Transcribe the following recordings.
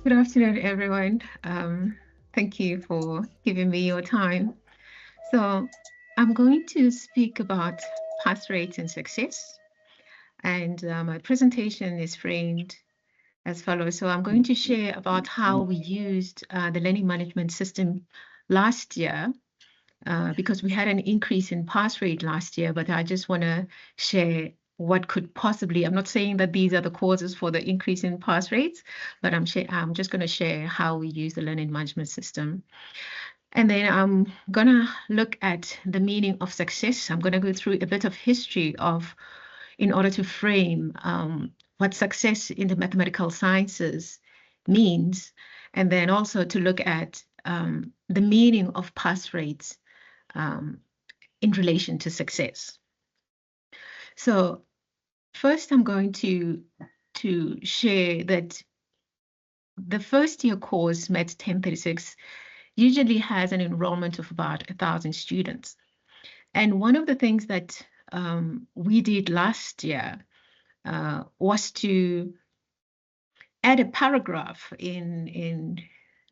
Good afternoon, everyone. Thank you for giving me your time. So, I'm going to speak about pass rates and success, and my presentation is framed as follows. So, I'm going to share about how we used the learning management system last year because we had an increase in pass rate last year, but I just want to share what could possibly, I'm not saying that these are the causes for the increase in pass rates, but I'm just going to share how we use the learning management system. And then I'm going to look at the meaning of success. I'm going to go through a bit of history in order to frame what success in the mathematical sciences means, and then also to look at the meaning of pass rates um, in relation to success. So first, I'm going to share that the first year course, Med 1036, usually has an enrollment of about 1,000 students. And one of the things that we did last year was to add a paragraph in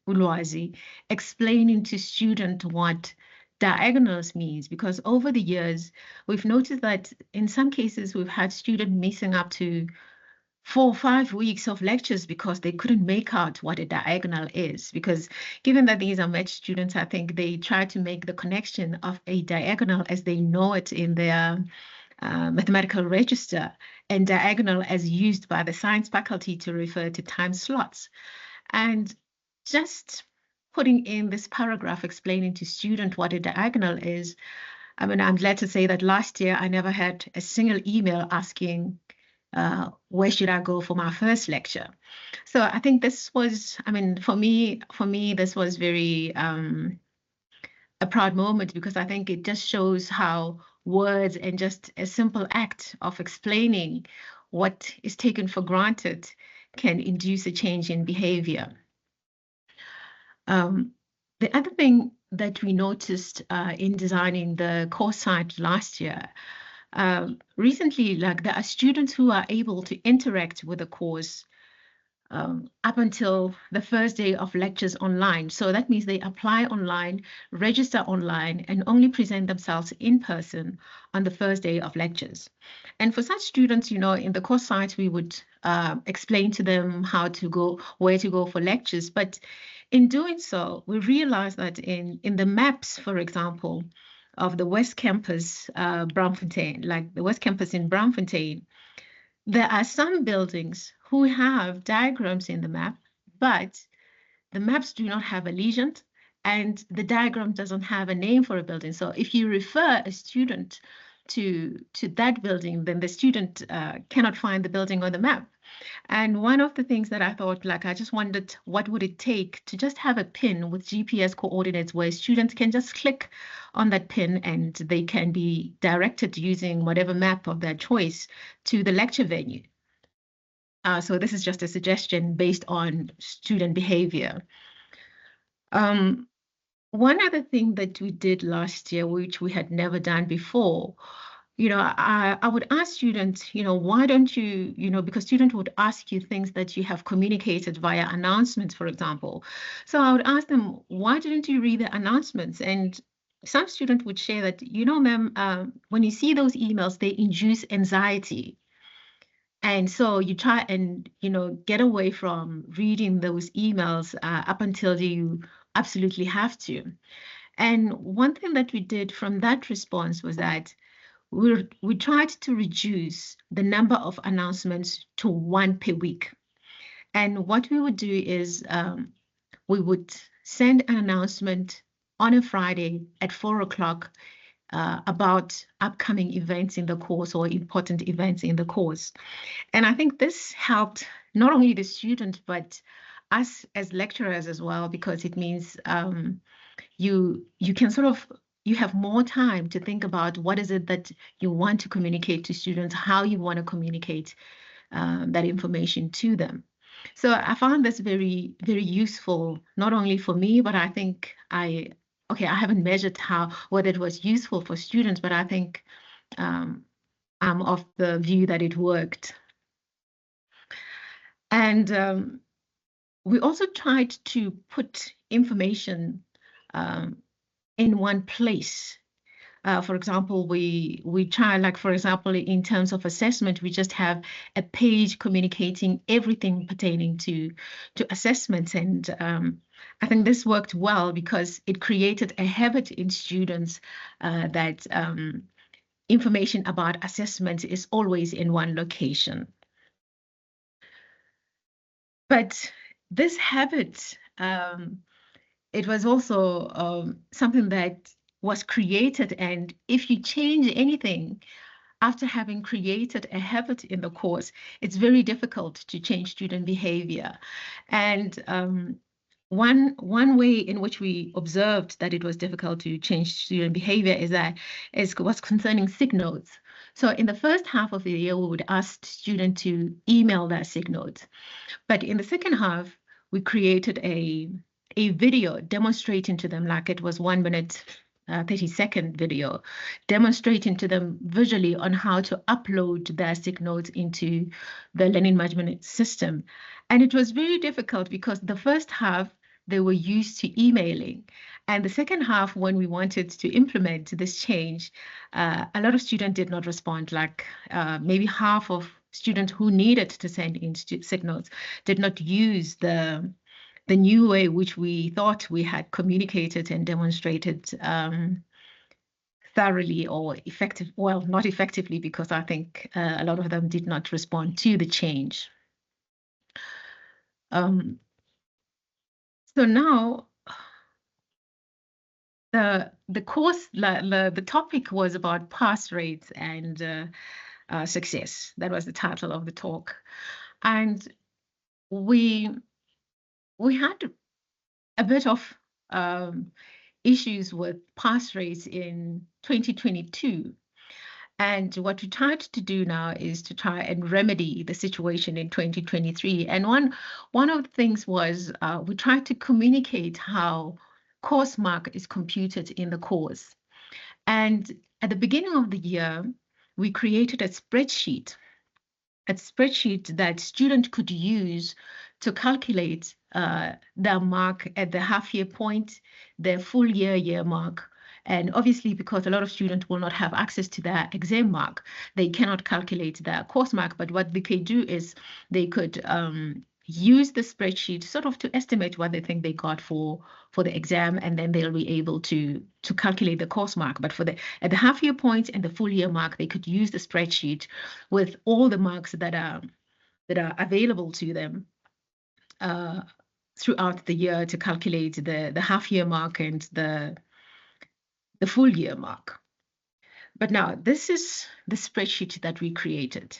Ulwazi explaining to students what diagonals means, because over the years we've noticed that in some cases we've had students missing up to 4 or 5 weeks of lectures because they couldn't make out what a diagonal is. Because given that these are med students, I think they try to make the connection of a diagonal as they know it in their mathematical register, and diagonal as used by the science faculty to refer to time slots. And just putting in this paragraph explaining to student what a diagonal is, I mean, I'm glad to say that last year I never had a single email asking where should I go for my first lecture. So I think this was, I mean, for me, this was very a proud moment, because I think it just shows how words and just a simple act of explaining what is taken for granted can induce a change in behavior. Um, the other thing that we noticed in designing the course site last year, recently, like there are students who are able to interact with the course up until the first day of lectures online. So that means they apply online, register online, and only present themselves in person on the first day of lectures. And for such students, in the course site, we would explain to them how to go, where to go for lectures. But in doing so, we realized that in the maps, for example, of the West Campus, Braamfontein, like the West Campus in Braamfontein, there are some buildings who have diagrams in the map, but the maps do not have a legend, and the diagram doesn't have a name for a building. So if you refer a student to that building, then the student cannot find the building on the map. And one of the things that I thought, like, I just wondered what would it take to just have a pin with GPS coordinates where students can just click on that pin and they can be directed using whatever map of their choice to the lecture venue. So this is just a suggestion based on student behavior. Um, One other thing that we did last year, which we had never done before, I would ask students, why don't you, because students would ask you things that you have communicated via announcements, for example. So I would ask them, why didn't you read the announcements? And some students would share that, ma'am, when you see those emails, they induce anxiety. And so you try and, get away from reading those emails up until you absolutely have to. And one thing that we did from that response was that we tried to reduce the number of announcements to one per week. And what we would do is we would send an announcement on a Friday at 4 o'clock about upcoming events in the course or important events in the course. And I think this helped not only the student, but us as lecturers as well, because it means you can sort of you have more time to think about what is it that you want to communicate to students, how you want to communicate that information to them. So I found this very, very useful, not only for me, but I think I haven't measured how whether it was useful for students, but I think I'm of the view that it worked. And We also tried to put information in one place. For example, we try, like, for example, in terms of assessment, we just have a page communicating everything pertaining to assessments. And I think this worked well because it created a habit in students that information about assessment is always in one location. But this habit, it was also something that was created, and if you change anything after having created a habit in the course, it's very difficult to change student behavior. And one way in which we observed that it was difficult to change student behavior was concerning SIG notes. So in the first half of the year, we would ask students to email their SIG notes. But in the second half, we created a video demonstrating to them, like it was 1 minute, 30-second video, demonstrating to them visually on how to upload their SIG notes into the learning management system. And it was very difficult because the first half, they were used to emailing. And the second half, when we wanted to implement this change, a lot of students did not respond, like maybe half of students who needed to send in SIG notes did not use the new way which we thought we had communicated and demonstrated thoroughly or effective. Well, not effectively, because I think a lot of them did not respond to the change. So now the course, the topic was about pass rates and success. That was the title of the talk. And we had a bit of issues with pass rates in 2022. And what we tried to do now is to try and remedy the situation in 2023. And one of the things was we tried to communicate how course mark is computed in the course. And at the beginning of the year, we created a spreadsheet that students could use to calculate their mark at the half-year point, their full year mark. And obviously, because a lot of students will not have access to their exam mark, they cannot calculate their course mark. But what they could do is they could use the spreadsheet sort of to estimate what they think they got for the exam, and then they'll be able to calculate the course mark. But at the half-year point and the full year mark, they could use the spreadsheet with all the marks that are available to them throughout the year to calculate the half-year mark and the full year mark. But now this is the spreadsheet that we created,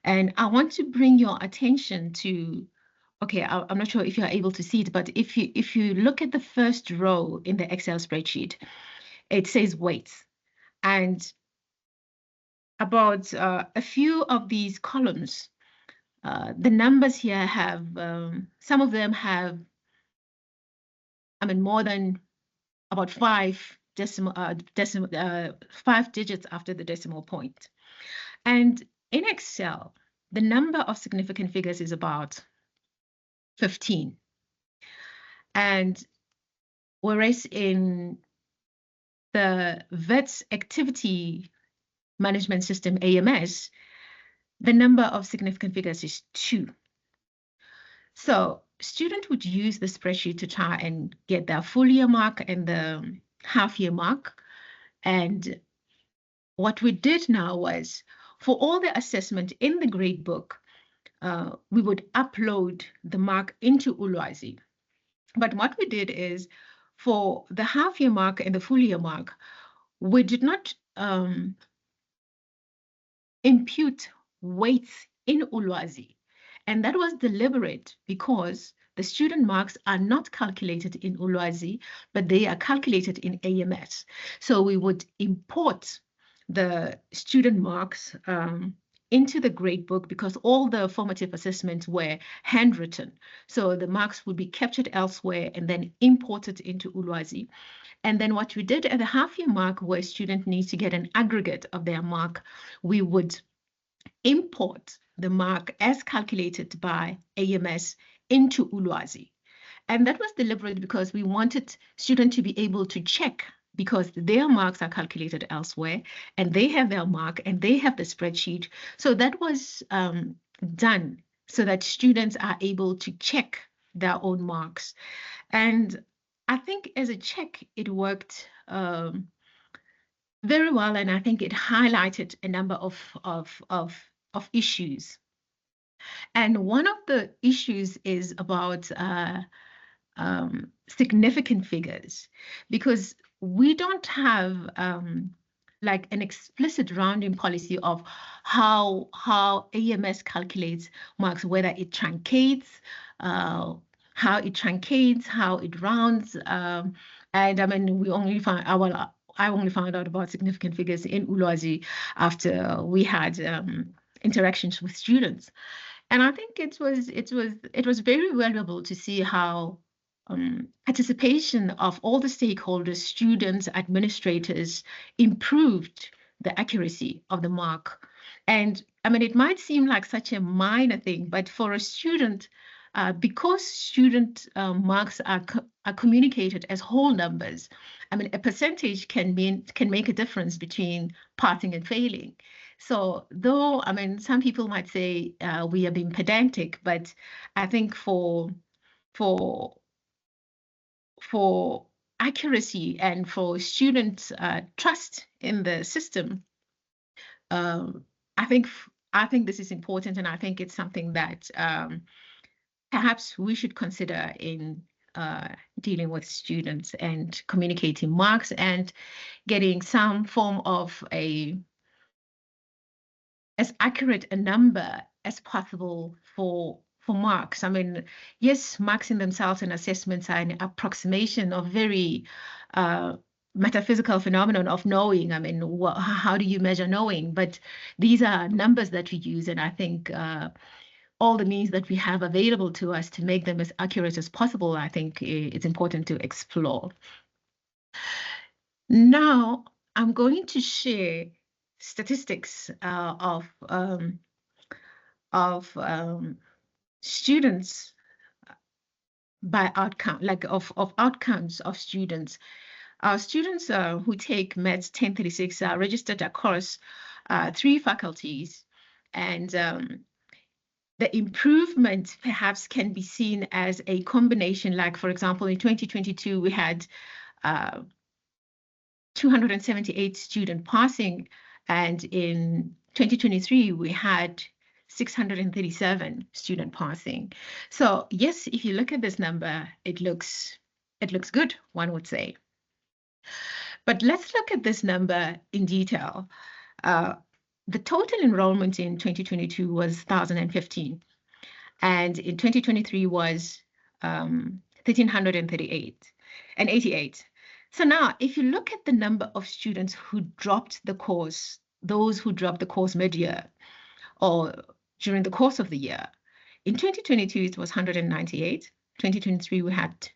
and I want to bring your attention to. Okay, I'm not sure if you're able to see it, but if you look at the first row in the Excel spreadsheet, it says weights, and about a few of these columns, the numbers here have, some of them have, more than about 5 digits after the decimal point. And in Excel, the number of significant figures is about 15. And whereas in the VETS activity management system, AMS, the number of significant figures is 2. So students would use the spreadsheet to try and get their full year mark and the half year mark. And what we did now was, for all the assessment in the grade book, we would upload the mark into Ulwazi. But what we did is, for the half year mark and the full year mark, we did not impute weights in Ulwazi. And that was deliberate because the student marks are not calculated in Ulwazi, but they are calculated in AMS. So we would import the student marks into the gradebook, because all the formative assessments were handwritten. So the marks would be captured elsewhere and then imported into Ulwazi. And then what we did at the half-year mark, where students need to get an aggregate of their mark, we would import the mark as calculated by AMS into Ulwazi. And that was deliberate because we wanted students to be able to check, because their marks are calculated elsewhere and they have their mark and they have the spreadsheet. So that was done so that students are able to check their own marks. And I think as a check, it worked very well. And I think it highlighted a number of issues. And one of the issues is about significant figures, because we don't have like an explicit rounding policy of how AMS calculates marks, whether it truncates, how it rounds, and I mean we only find I only found out about significant figures in Ulwazi after we had interactions with students. And I think it was very valuable to see how participation of all the stakeholders, students, administrators, improved the accuracy of the mark. And I mean, it might seem like such a minor thing, but for a student, because student marks are communicated as whole numbers, I mean, a percentage can make a difference between passing and failing. So though, I mean, some people might say we are being pedantic, but I think for accuracy and for students' trust in the system, I think this is important, and I think it's something that perhaps we should consider in dealing with students and communicating marks and getting some form of as accurate a number as possible for marks. I mean, yes, marks in themselves and assessments are an approximation of very metaphysical phenomenon of knowing. I mean, how do you measure knowing? But these are numbers that we use, and I think all the means that we have available to us to make them as accurate as possible, I think it's important to explore. Now, I'm going to share statistics of students by outcome, like of outcomes of students. Students who take Maths 1036 are registered across 3 faculties, and the improvement perhaps can be seen as a combination. Like, for example, in 2022, we had 278 student passing, and in 2023, we had 637 student passing. So yes, if you look at this number, it looks good, one would say. But let's look at this number in detail. The total enrollment in 2022 was 1,015, and in 2023 was 1,338 and 88. So now, if you look at the number of students who dropped the course, those who dropped the course mid-year or during the course of the year, in 2022 it was 198. 2023 we had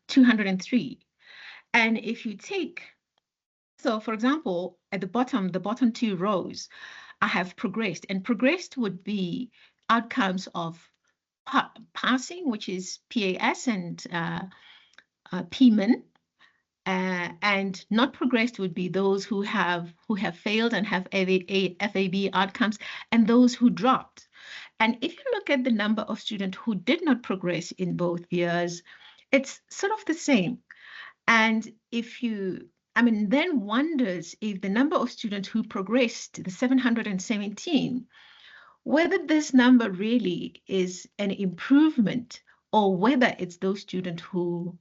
203. And if you take, so for example, at the bottom 2 rows, I have progressed, and progressed would be outcomes of passing, which is PAS and PMIN, and not progressed would be those who have failed and have FAB outcomes, and those who dropped. And if you look at the number of students who did not progress in both years, it's sort of the same. And if you, I mean, then wonders if the number of students who progressed, the 717, whether this number really is an improvement or whether it's those students who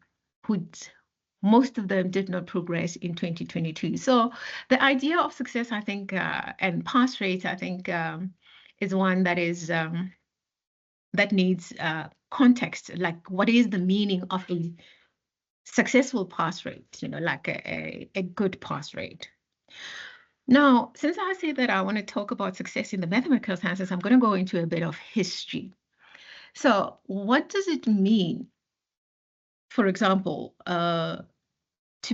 most of them did not progress in 2022. So the idea of success, I think, and pass rate, I think, is one that is that needs context. Like, what is the meaning of a successful pass rate? You know, like a good pass rate. Now, since I say that I want to talk about success in the mathematical sciences, I'm going to go into a bit of history. So, what does it mean, for example, to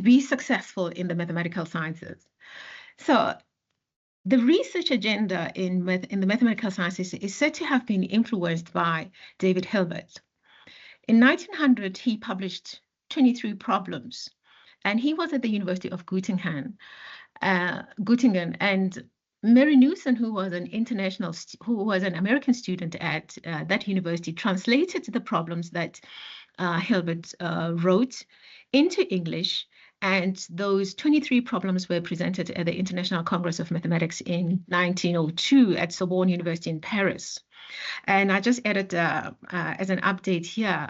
be successful in the mathematical sciences? So the research agenda in the mathematical sciences is said to have been influenced by David Hilbert. In 1900, he published 23 problems, and he was at the University of Göttingen, and Mary Newson, who was an American student at that university, translated the problems that Hilbert wrote into English, and those 23 problems were presented at the International Congress of Mathematics in 1902 at Sorbonne University in Paris. And I just added as an update here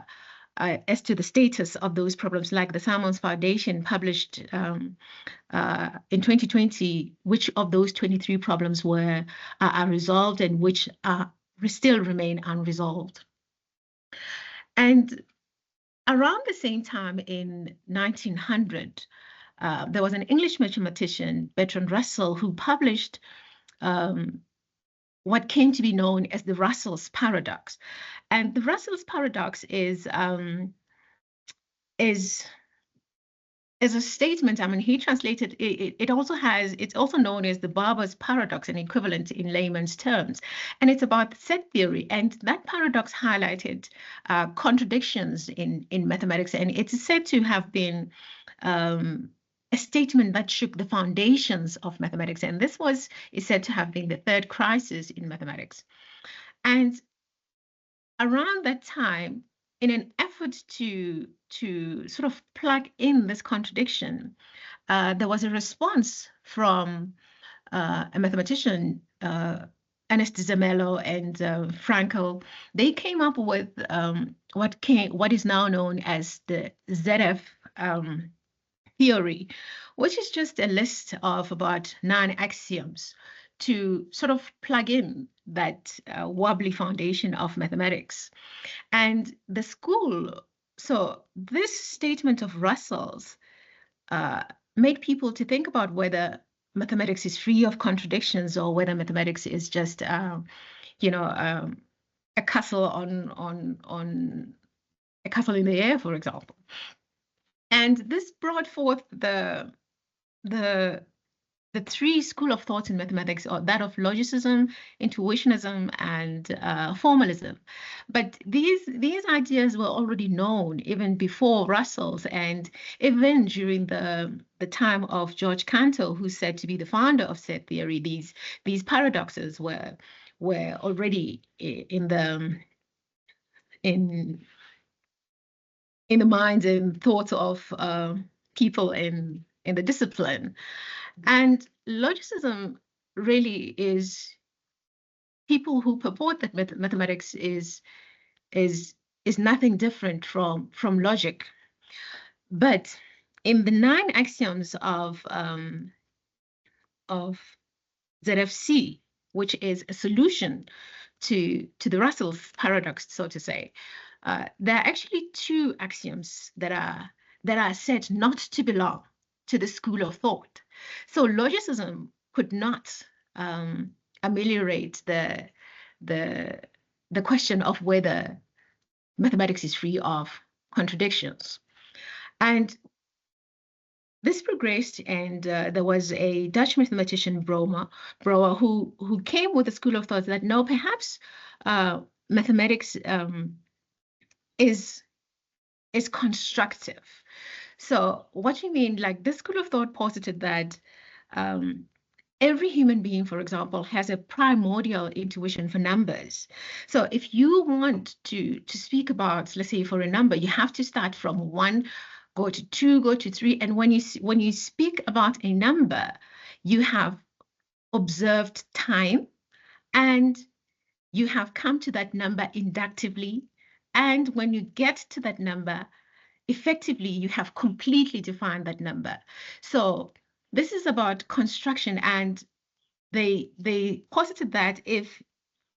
as to the status of those problems, like the Simons Foundation published in 2020, which of those 23 problems are resolved and which still remain unresolved. And around the same time in 1900, there was an English mathematician, Bertrand Russell, who published what came to be known as the Russell's paradox. And the Russell's paradox is a statement. I mean, he translated it. It's also known as the Barber's paradox, an equivalent in layman's terms, and it's about set theory. And that paradox highlighted contradictions in mathematics, and it's said to have been a statement that shook the foundations of mathematics. And this is said to have been the third crisis in mathematics. And around that time, in an effort to sort of plug in this contradiction, there was a response from a mathematician, Ernest Zermelo and Frankel. They came up with what is now known as the ZF theory, which is just a list of about 9 axioms to sort of plug in that wobbly foundation of mathematics. And the school, so this statement of Russell's made people to think about whether mathematics is free of contradictions or whether mathematics is just, a castle on a castle in the air, for example. And this brought forth the 3 school of thoughts in mathematics, or that of logicism, intuitionism, and formalism. But these ideas were already known even before Russell's, and even during the time of George Cantor, who's said to be the founder of set theory. These paradoxes were already in the minds and thoughts of people in the discipline. And logicism really is people who purport that mathematics is nothing different from logic. But in the 9 axioms of ZFC, which is a solution to the Russell's paradox, so to say, there are actually 2 axioms that are said not to belong to the school of thought. So logicism could not ameliorate the question of whether mathematics is free of contradictions. And this progressed, and there was a Dutch mathematician, Brouwer, who came with a school of thought that no, perhaps mathematics is constructive. So what do you mean? Like, this school of thought posited that every human being, for example, has a primordial intuition for numbers. So if you want to speak about, let's say, for a number, you have to start from 1, go to 2, go to 3. And when you speak about a number, you have observed time, and you have come to that number inductively. And when you get to that number, effectively, you have completely defined that number. So this is about construction, and they posited that if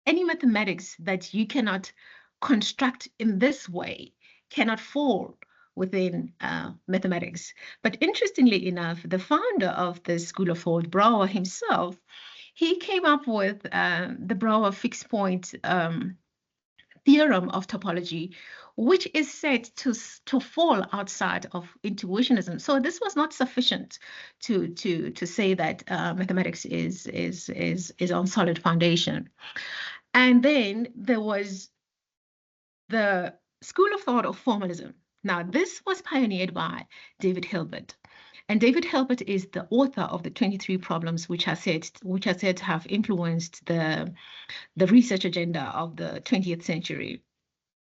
any mathematics that you cannot construct in this way cannot fall within mathematics. But interestingly enough, the founder of the school of thought, Brouwer himself, he came up with the Brouwer fixed point theorem of topology, which is said to fall outside of intuitionism. So this was not sufficient to say that mathematics is on solid foundation. And then there was the school of thought of formalism. Now, this was pioneered by David Hilbert. And David Hilbert is the author of the 23 problems which are said to have influenced the research agenda of the 20th century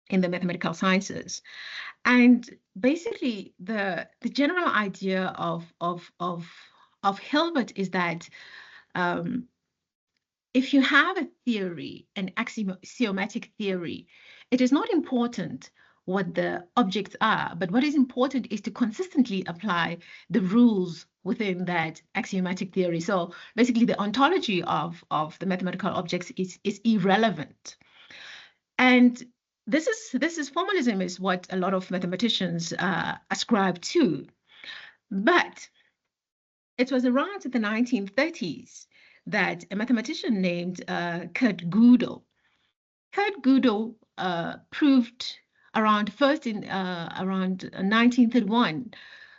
in the mathematical sciences. And basically, the general idea of Hilbert is that if you have a theory, an axiomatic theory, it is not important what the objects are, but what is important is to consistently apply the rules within that axiomatic theory. So basically, the ontology of the mathematical objects is irrelevant. And this is formalism is what a lot of mathematicians ascribe to. But it was around the 1930s that a mathematician named Kurt Gödel proved around 1931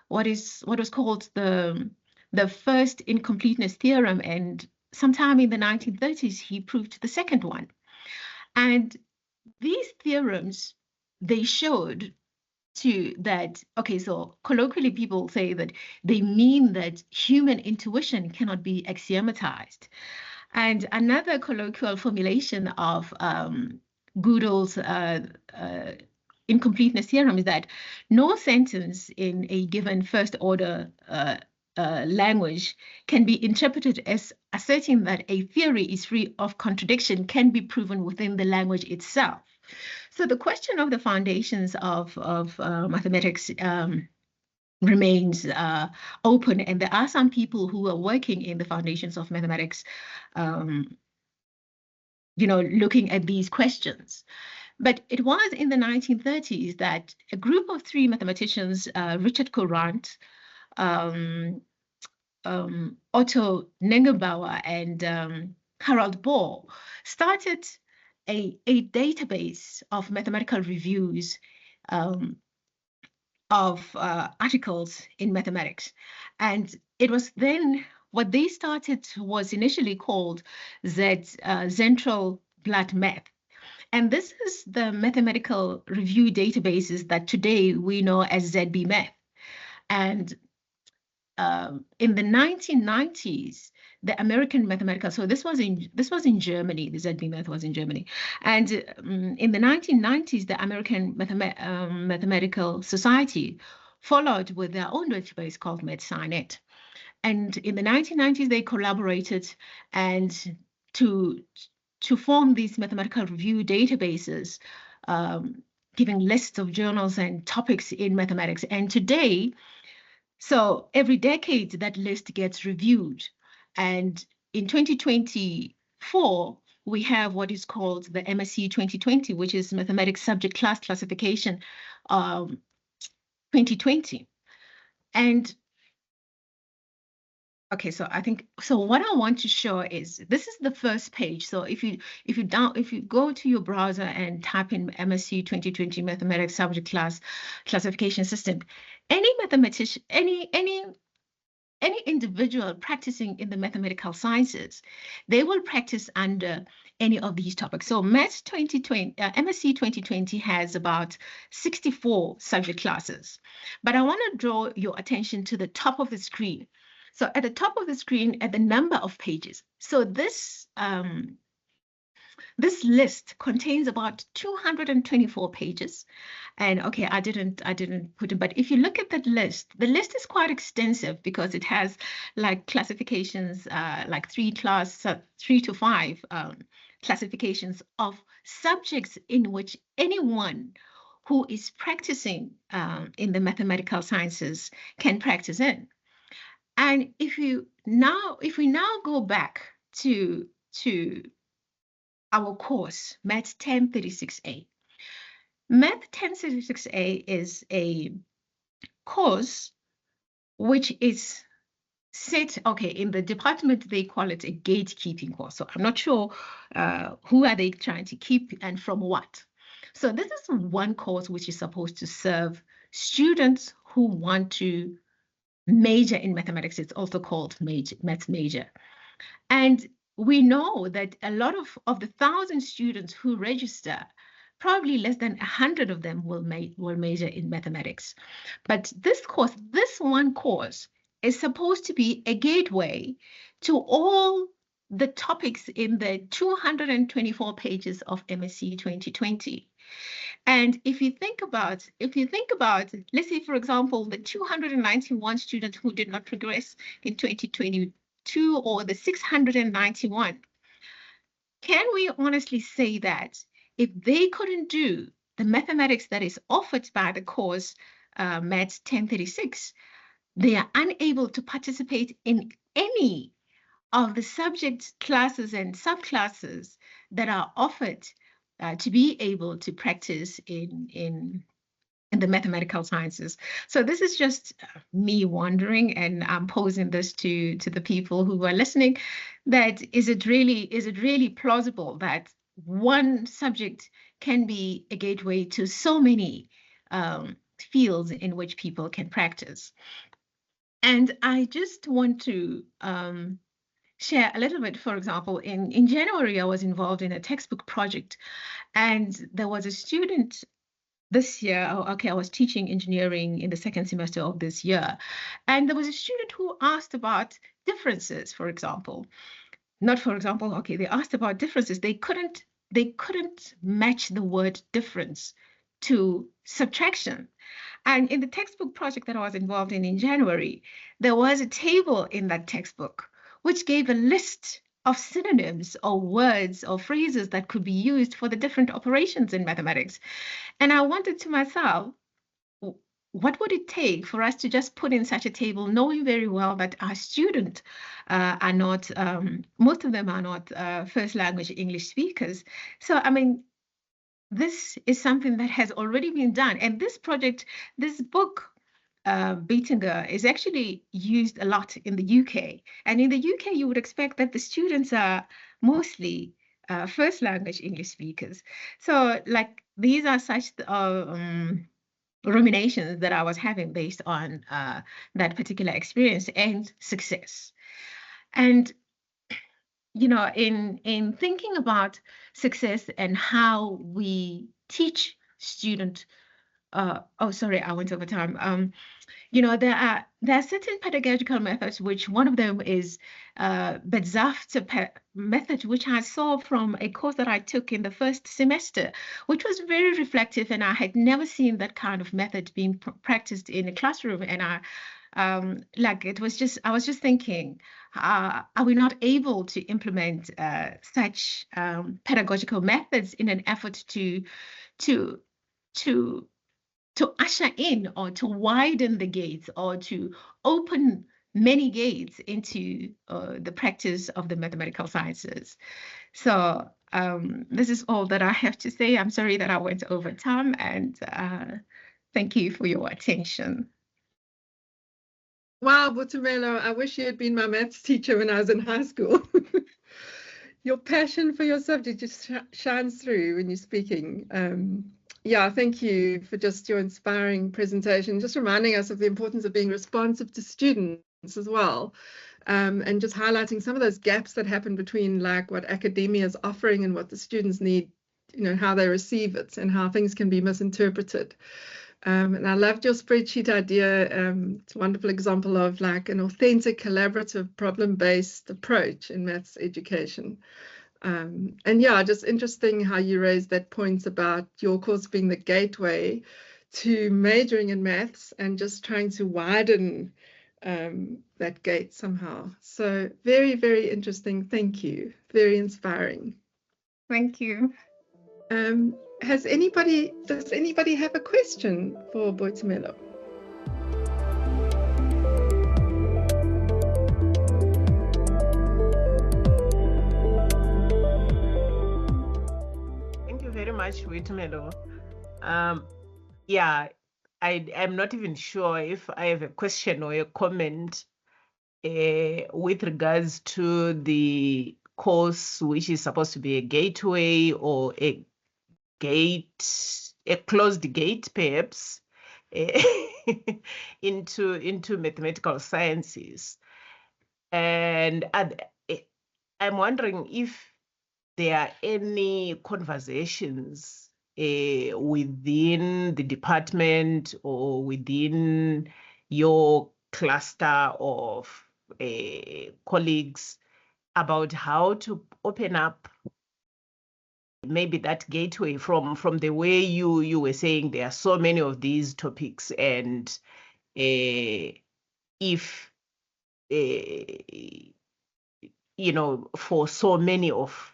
what was called the first incompleteness theorem, and sometime in the 1930s he proved the second one. And these theorems, they showed that, okay, so colloquially people say that they mean that human intuition cannot be axiomatized. And another colloquial formulation of Gödel's incompleteness theorem is that no sentence in a given first order language can be interpreted as asserting that a theory is free of contradiction can be proven within the language itself. So the question of the foundations of mathematics remains open, and there are some people who are working in the foundations of mathematics, looking at these questions. But it was in the 1930s that a group of 3 mathematicians, Richard Courant, Otto Neugebauer, and Harold Bohr, started a database of mathematical reviews of articles in mathematics. And it was then what they started was initially called Zentrale Blatt Math. And this is the mathematical review databases that today we know as ZB Math. And in the 1990s, the American mathematical, so this was in Germany, the ZB Math was in Germany. And in the 1990s, the American Mathematical Society followed with their own database called Moletsane. And in the 1990s, they collaborated and to form these mathematical review databases, giving lists of journals and topics in mathematics. And today, so every decade, that list gets reviewed. And in 2024, we have what is called the MSc 2020, which is Mathematics Subject Class Classification 2020. And okay, so what I want to show is this is the first page. So if you go to your browser and type in MSc 2020 Mathematics Subject Class Classification System, any mathematician, any individual practicing in the mathematical sciences, they will practice under any of these topics. So MSc 2020 has about 64 subject classes. But I want to draw your attention to the top of the screen. So at the top of the screen, at the number of pages. So this list contains about 224 pages. And okay, I didn't put it, but if you look at that list, the list is quite extensive because it has like classifications, like 3 to 5 classifications of subjects in which anyone who is practicing in the mathematical sciences can practice in. And if we now go back to our course, Math 1036A. Math 1036A is a course which is set, okay, in the department, they call it a gatekeeping course. So I'm not sure who are they trying to keep and from what. So this is one course which is supposed to serve students who want to major in mathematics. It's also called maths major. And we know that a lot of the 1,000 students who register, probably less than 100 of them will major in mathematics. But this one course is supposed to be a gateway to all the topics in the 224 pages of MSc 2020. And if you think about, let's say, for example, the 291 students who did not progress in 2022 or the 691, can we honestly say that if they couldn't do the mathematics that is offered by the course Maths 1036, they are unable to participate in any of the subject classes and subclasses that are offered to be able to practice in the mathematical sciences? So this is just me wondering, and I'm posing this to the people who are listening, that is it really plausible that one subject can be a gateway to so many fields in which people can practice? And I just want to share a little bit. For example, in January, I was involved in a textbook project, and there was a student this year. I was teaching engineering in the second semester of this year, and there was a student who asked about differences, for example. Not for example, okay, they asked about differences. They couldn't match the word difference to subtraction. And in the textbook project that I was involved in January, there was a table in that textbook which gave a list of synonyms or words or phrases that could be used for the different operations in mathematics. And I wondered to myself, what would it take for us to just put in such a table, knowing very well that our students are not, most of them are not first language English speakers. So, I mean, this is something that has already been done. And this project, this book, Boitumelo, is actually used a lot in the UK. And in the UK, you would expect that the students are mostly first language English speakers. So like these are such ruminations that I was having based on that particular experience and success. And you know, in thinking about success and how we teach students, oh, sorry, I went over time. You know, there are certain pedagogical methods, which one of them is Bedzafter method, which I saw from a course that I took in the first semester, which was very reflective, and I had never seen that kind of method being practiced in a classroom. And I was just thinking, are we not able to implement such pedagogical methods in an effort to usher in or to widen the gates or to open many gates into the practice of the mathematical sciences? So this is all that I have to say. I'm sorry that I went over time, and thank you for your attention. Wow, Boitumelo, I wish you had been my maths teacher when I was in high school. Your passion for your subject just shines through when you're speaking. Yeah, thank you for just your inspiring presentation, just reminding us of the importance of being responsive to students as well, and just highlighting some of those gaps that happen between like what academia is offering and what the students need, you know, how they receive it and how things can be misinterpreted. And I loved your spreadsheet idea. It's a wonderful example of like an authentic, collaborative, problem-based approach in maths education. And yeah, just interesting how you raised that point about your course being the gateway to majoring in maths and just trying to widen that gate somehow. So very, very interesting. Thank you. Very inspiring. Thank you. Does anybody have a question for Boitumelo? Thank you very much, Boitumelo. Yeah, I'm not even sure if I have a question or a comment with regards to the course, which is supposed to be a gateway or a a closed gate, perhaps, into mathematical sciences. And I'm wondering if there are any conversations within the department or within your cluster of colleagues about how to open up maybe that gateway from the way you were saying there are so many of these topics, and if for so many of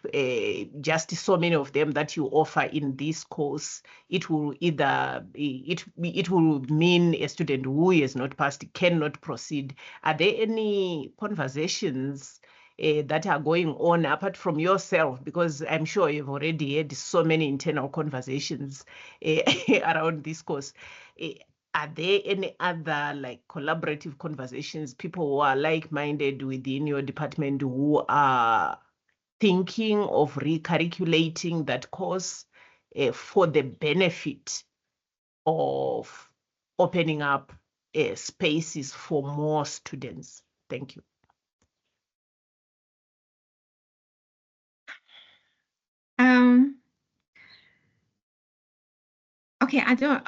just so many of them that you offer in this course, it will either it will mean a student who has not passed cannot proceed. Are there any conversations that are going on apart from yourself? Because I'm sure you've already had so many internal conversations around this course. Are there any other like collaborative conversations, people who are like-minded within your department who are thinking of recurriculating that course for the benefit of opening up spaces for more students? Thank you. Okay, I don't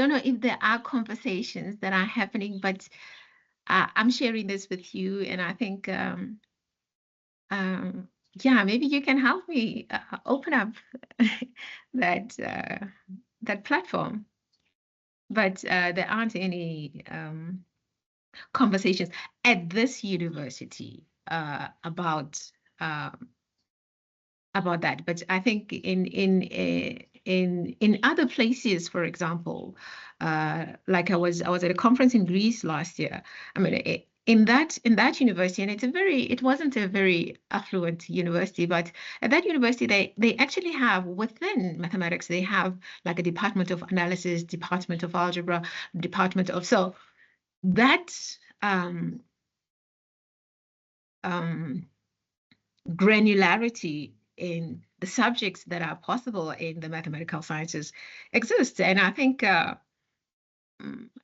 know if there are conversations that are happening, but I'm sharing this with you, and I think yeah, maybe you can help me open up that platform. But there aren't any conversations at this university about that. But I think in other places, for example, like I was at a conference in Greece last year. I mean, in that university, and it wasn't a very affluent university, but at that university they actually have, within mathematics, they have like a department of analysis, department of algebra, department of, so that granularity in the subjects that are possible in the mathematical sciences exists. And I think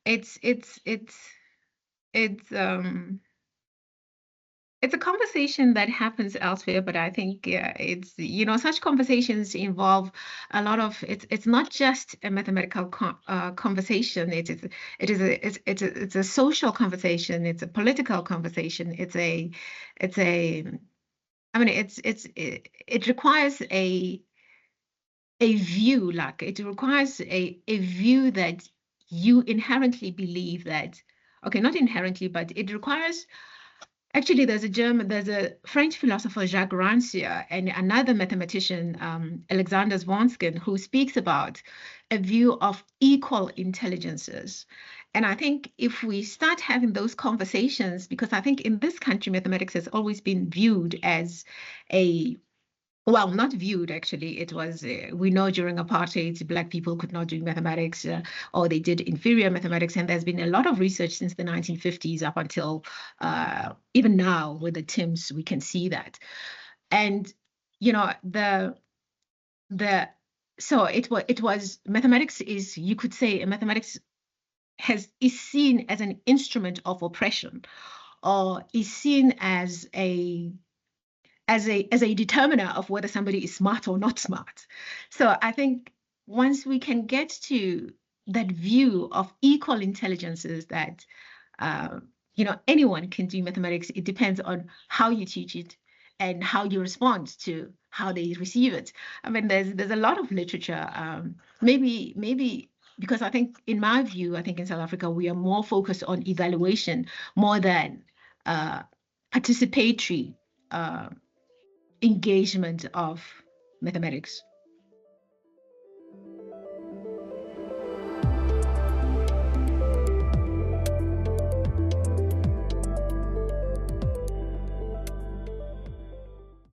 it's a conversation that happens elsewhere, but I think it's, such conversations involve a lot of, it's not just a mathematical conversation. It's a social conversation. It's a political conversation. It requires a view, like it requires a view that you inherently believe that, okay, not inherently, but it requires. Actually, there's a French philosopher, Jacques Rancière, and another mathematician, Alexander Zvonskin, who speaks about a view of equal intelligences. And I think if we start having those conversations, because I think in this country, mathematics has always been viewed as well, not viewed, actually. It was, we know during apartheid, Black people could not do mathematics, or they did inferior mathematics. And there's been a lot of research since the 1950s up until even now with the TIMSS, we can see that. And, so it was mathematics is, you could say, mathematics is seen as an instrument of oppression, or is seen as a determiner of whether somebody is smart or not smart. So I think once we can get to that view of equal intelligences, that anyone can do mathematics, it depends on how you teach it and how you respond to how they receive it. I mean, there's a lot of literature. Maybe because I think, in my view, I think in South Africa we are more focused on evaluation more than participatory engagement of mathematics.